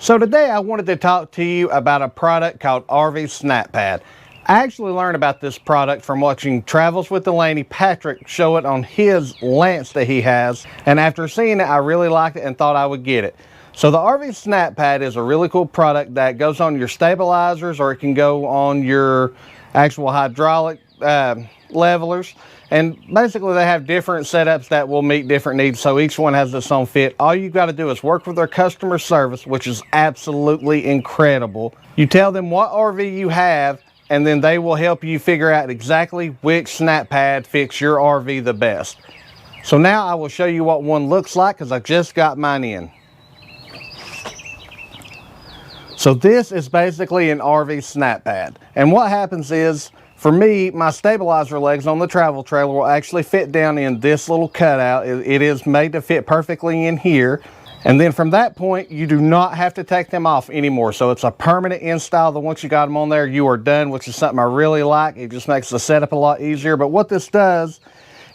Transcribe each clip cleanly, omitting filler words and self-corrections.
So today I wanted to talk to you about a product called RV SnapPad. I actually learned about this product from watching Travels with Delaney Patrick show it on his Lance that he has, and after seeing it I really liked it and thought I would get it. So the RV SnapPad is a really cool product that goes on your stabilizers, or it can go on your actual hydraulic levelers, and basically they have different setups that will meet different needs, so each one has its own fit. All you've got to do is work with their customer service, which is absolutely incredible. You tell them what RV you have, and then they will help you figure out exactly which SnapPad fits your RV the best. So now I will show you what one looks like, because I just got mine in. So this is basically an RV SnapPad, and what happens is, for me, my stabilizer legs on the travel trailer will actually fit down in this little cutout. It is made to fit perfectly in here. And then from that point, you do not have to take them off anymore. So it's a permanent install that once you got them on there, you are done, which is something I really like. It just makes the setup a lot easier. But what this does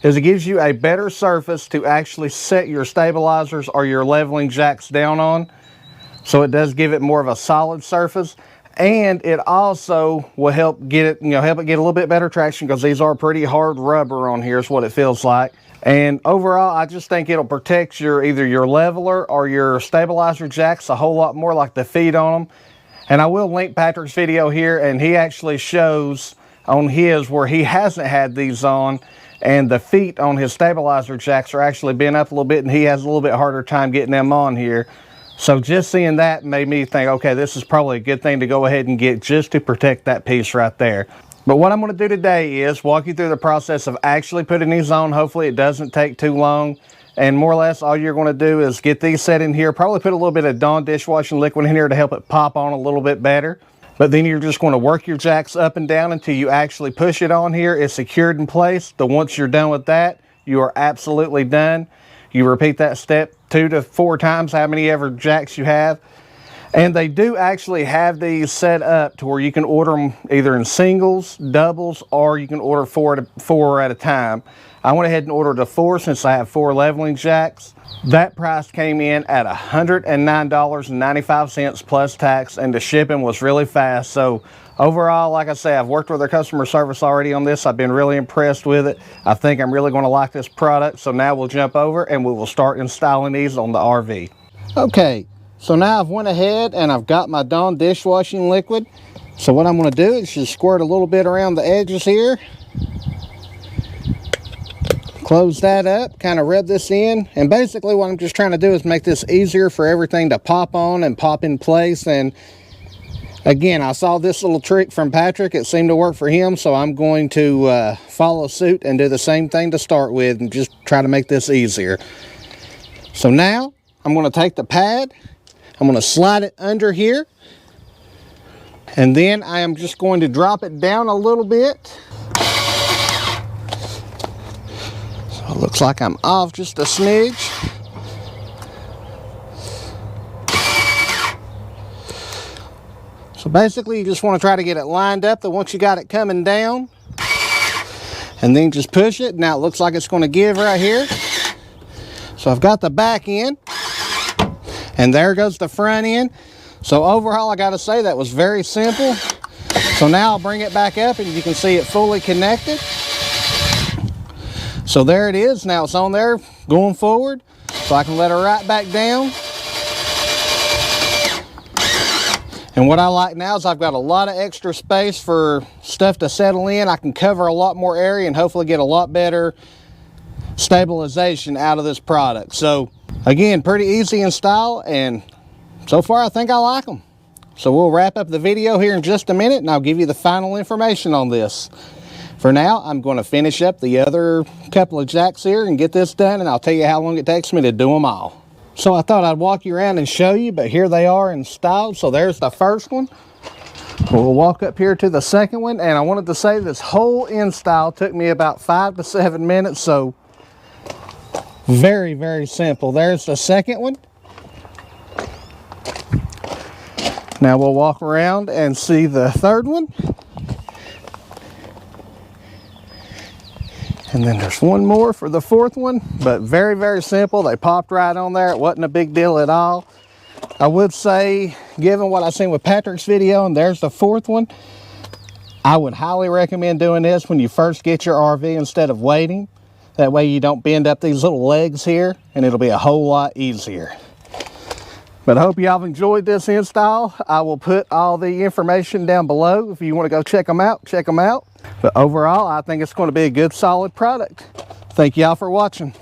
is it gives you a better surface to actually set your stabilizers or your leveling jacks down on. So it does give it more of a solid surface. And it also will help get it, help it get a little bit better traction, because these are pretty hard rubber on here is what it feels like. And overall, I just think it'll protect either your leveler or your stabilizer jacks a whole lot more, like the feet on them. And I will link Patrick's video here, and he actually shows on his where he hasn't had these on, and the feet on his stabilizer jacks are actually bent up a little bit, and he has a little bit harder time getting them on here. So just seeing that made me think, okay, this is probably a good thing to go ahead and get just to protect that piece right there. But what I'm going to do today is walk you through the process of actually putting these on. Hopefully it doesn't take too long. And more or less all you're going to do is get these set in here. Probably put a little bit of Dawn dishwashing liquid in here to help it pop on a little bit better. But then you're just going to work your jacks up and down until you actually push it on here. It's secured in place. Once you're done with that, you are absolutely done. You repeat that step 2 to 4 times, how many ever jacks you have. And they do actually have these set up to where you can order them either in singles, doubles, or you can order 4 at a time. I went ahead and ordered a 4 since I have 4 leveling jacks. That price came in at $109.95 plus tax, and the shipping was really fast. So overall, like I say, I've worked with their customer service already on this. I've been really impressed with it. I think I'm really going to like this product. So now we'll jump over and we will start installing these on the RV. Okay, so now I've went ahead and I've got my Dawn dishwashing liquid. So what I'm going to do is just squirt a little bit around the edges here. Close that up, kind of rub this in, and basically what I'm just trying to do is make this easier for everything to pop on and pop in place. And again, I saw this little trick from Patrick. It seemed to work for him, so I'm going to follow suit and do the same thing to start with and just try to make this easier. So now I'm going to take the pad, I'm going to slide it under here, and then I am just going to drop it down a little bit. So it looks like I'm off just a smidge. So basically you just want to try to get it lined up that once you got it coming down, and then just push it. Now it looks like it's going to give right here. So I've got the back end, and there goes the front end. So overall I got to say that was very simple. So now I'll bring it back up and you can see it fully connected. So there it is. Now it's on there going forward. So I can let her right back down. And what I like now is I've got a lot of extra space for stuff to settle in. I can cover a lot more area and hopefully get a lot better stabilization out of this product. So again, pretty easy install, and so far I think I like them. So we'll wrap up the video here in just a minute and I'll give you the final information on this. For now, I'm going to finish up the other couple of jacks here and get this done, and I'll tell you how long it takes me to do them all. So I thought I'd walk you around and show you, but here they are installed. So there's the first one. We'll walk up here to the second one, and I wanted to say this whole install took me about 5 to 7 minutes, so very, very simple. There's the second one. Now we'll walk around and see the third one. And then there's one more for the fourth one, but very, very simple. They popped right on there. It wasn't a big deal at all. I would say, given what I've seen with Patrick's video, and there's the fourth one, I would highly recommend doing this when you first get your RV instead of waiting. That way you don't bend up these little legs here, and it'll be a whole lot easier. But I hope y'all have enjoyed this install. I will put all the information down below. If you want to go check them out, check them out. But overall, I think it's going to be a good, solid product. Thank y'all for watching.